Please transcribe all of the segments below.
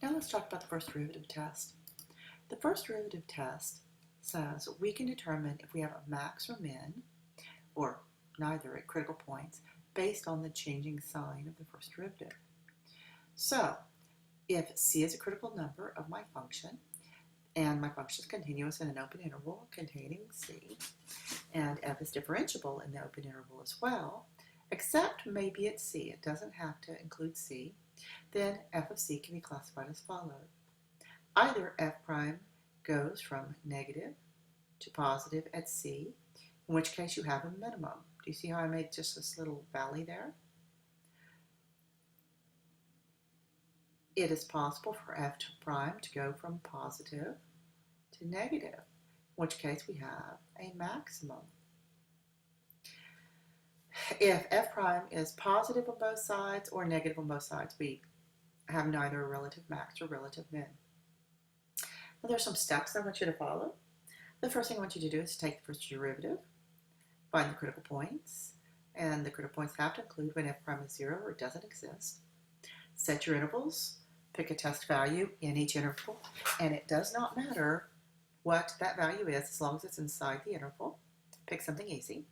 Now let's talk about the first derivative test. The first derivative test says we can determine if we have a max or min, or neither at critical points, based on the changing sign of the first derivative. So, if c is a critical number of my function, and my function is continuous in an open interval containing c, and f is differentiable in the open interval as well, except maybe it's c, it doesn't have to include c, then f of c can be classified as follows. Either f prime goes from negative to positive at c, in which case you have a minimum. Do you see how I made just this little valley there? It is possible for f prime to go from positive to negative, in which case we have a maximum. If f prime is positive on both sides or negative on both sides, we have neither a relative max or relative min. Now there's some steps I want you to follow. The first thing I want you to do is take the first derivative, find the critical points, and the critical points have to include when f prime is 0 or it doesn't exist. Set your intervals, pick a test value in each interval, and it does not matter what that value is as long as it's inside the interval. Pick something easy.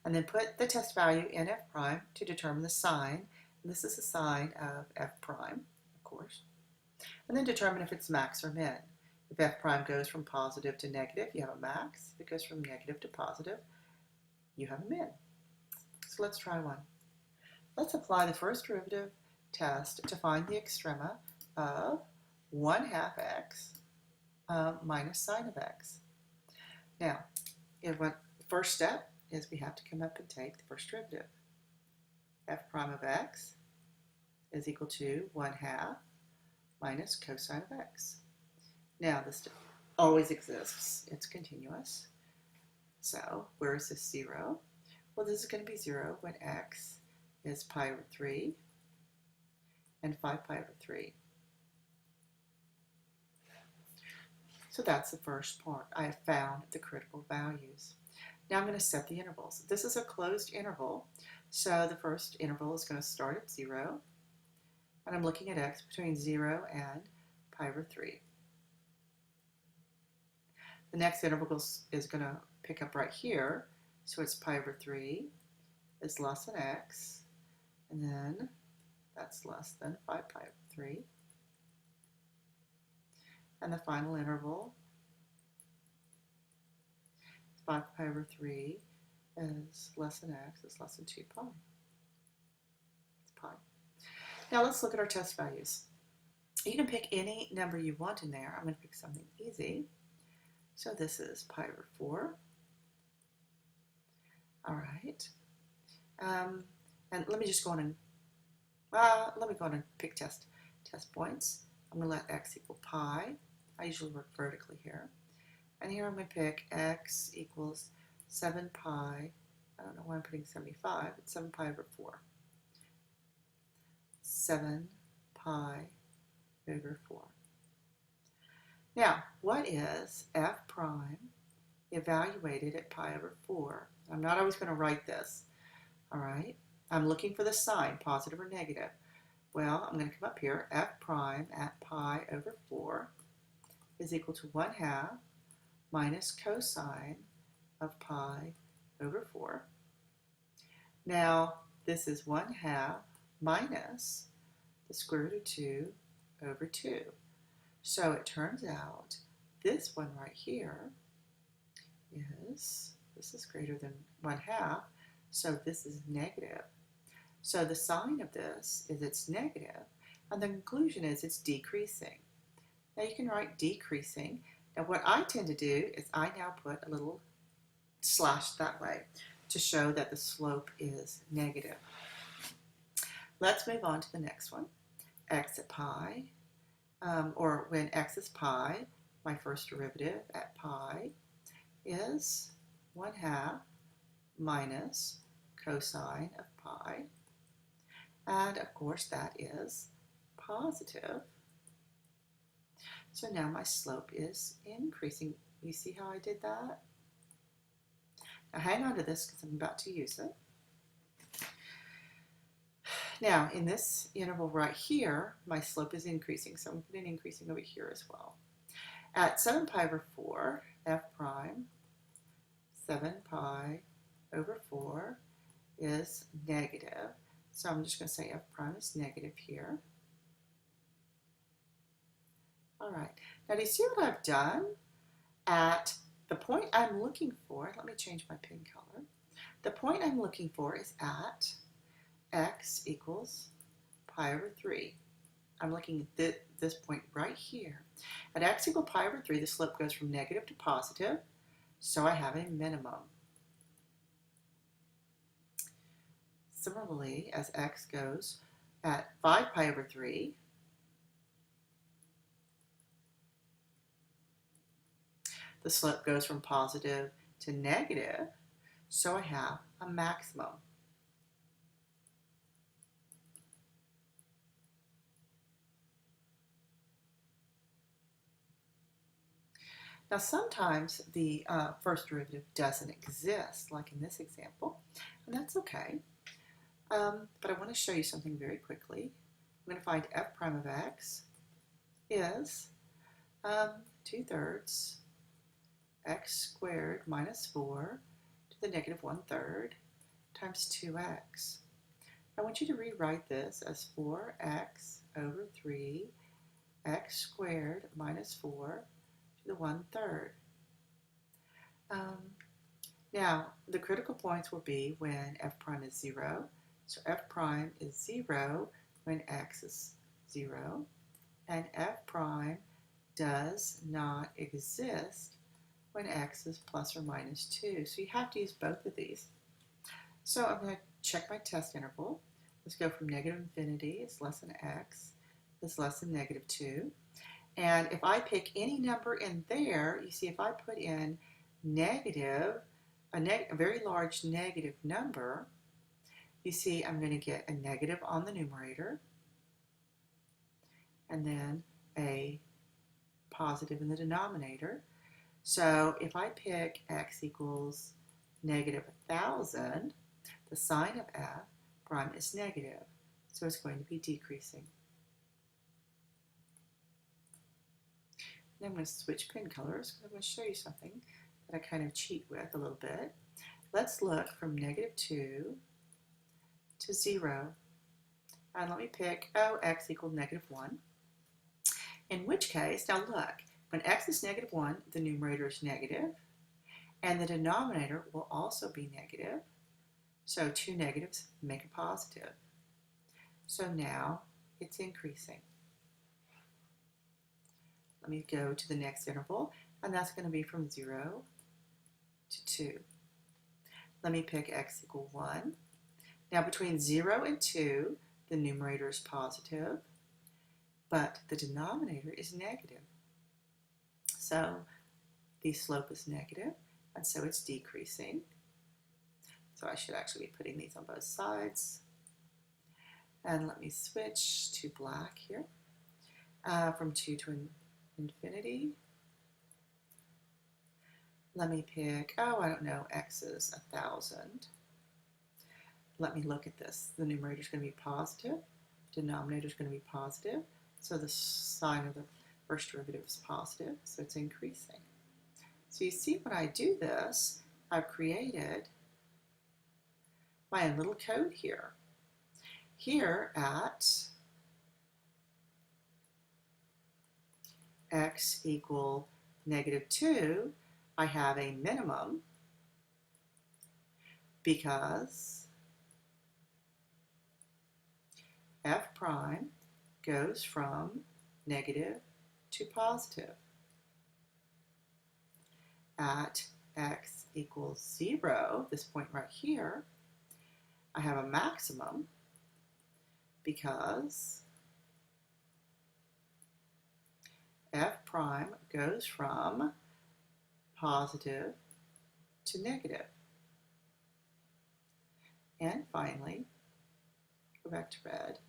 And then put the test value in f prime to determine the sign. And this is the sign of f prime, of course. And then determine if it's max or min. If f prime goes from positive to negative, you have a max. If it goes from negative to positive, you have a min. So let's try one. Let's apply the first derivative test to find the extrema of 1/2 x minus sine of x. Now, the first step is we have to come up and take the first derivative. F prime of x is equal to 1/2 minus cosine of x. Now, this always exists. It's continuous. So, where is this 0? Well, this is going to be 0 when x is pi over 3 and 5 pi over 3. So that's the first part. I have found the critical values. Now I'm going to set the intervals. This is a closed interval, so the first interval is going to start at 0, and I'm looking at x between 0 and pi over 3. The next interval is going to pick up right here, so it's pi over 3 is less than x, and then that's less than 5 pi over 3. And the final interval, 5 pi over 3 is less than x, is less than 2 pi. It's pi. Now let's look at our test values. You can pick any number you want in there. I'm going to pick something easy. So this is pi over 4. All right. And let me just go on and pick test points. I'm going to let x equal pi. I usually work vertically here. And here I'm going to pick x equals 7 pi. I don't know why I'm putting 75. It's 7 pi over 4. 7 pi over 4. Now, what is f prime evaluated at pi over 4? I'm not always going to write this. All right? I'm looking for the sign, positive or negative. Well, I'm going to come up here. F prime at pi over 4 is equal to 1/2 minus cosine of pi over 4. Now, this is 1/2 minus the square root of 2 over 2. So it turns out this one right here this is greater than 1/2, so this is negative. So the sign of this is it's negative, and the conclusion is it's decreasing. Now you can write decreasing. Now what I tend to do is I now put a little slash that way to show that the slope is negative. Let's move on to the next one. X at pi, or when x is pi, my first derivative at pi is 1/2 minus cosine of pi. And of course that is positive. So now my slope is increasing. You see how I did that? Now hang on to this because I'm about to use it. Now, in this interval right here, my slope is increasing, so I'm putting increasing over here as well. At 7 pi over 4, f prime, 7 pi over 4 is negative. So I'm just going to say f prime is negative here. All right. Now, do you see what I've done? At the point I'm looking for, let me change my pen color. The point I'm looking for is at x equals pi over 3. I'm looking at this point right here. At x equals pi over 3, the slope goes from negative to positive, so I have a minimum. Similarly, as x goes at 5 pi over 3, the slope goes from positive to negative, so I have a maximum. Now sometimes the first derivative doesn't exist, like in this example, and that's okay. But I want to show you something very quickly. I'm going to find f prime of x is 2/3 x squared minus 4 to the negative 1/3 times 2x. I want you to rewrite this as 4x over 3 x squared minus 4 to the 1/3. Now, the critical points will be when f prime is 0. So f prime is 0 when x is 0, and f prime does not exist when x is plus or minus 2. So you have to use both of these. So I'm going to check my test interval. Let's go from negative infinity is less than x is less than negative 2. And if I pick any number in there, you see if I put in negative, a very large negative number, you see I'm going to get a negative on the numerator and then a positive in the denominator. So if I pick x equals negative 1,000, the sign of f prime is negative, so it's going to be decreasing. Then I'm going to switch pen colors because I'm going to show you something that I kind of cheat with a little bit. Let's look from negative 2 to 0. And let me pick, x equals negative 1. In which case, now look, when x is negative 1, the numerator is negative, and the denominator will also be negative. So two negatives make a positive. So now it's increasing. Let me go to the next interval, and that's going to be from 0 to 2. Let me pick x equals 1. Now between 0 and 2, the numerator is positive, but the denominator is negative. So the slope is negative, and so it's decreasing. So I should actually be putting these on both sides. And let me switch to black here, from 2 to infinity. Let me pick, I don't know, x is 1,000. Let me look at this. The numerator is going to be positive. Denominator is going to be positive. So the sign of the first derivative is positive, so it's increasing. So you see when I do this, I've created my own little code here. Here at x equal negative 2, I have a minimum because f prime goes from negative to positive. At x equals 0, this point right here, I have a maximum because f prime goes from positive to negative. And finally, go back to red.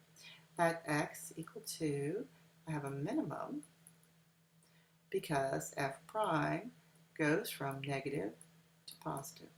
At x equal 2, I have a minimum because f prime goes from negative to positive.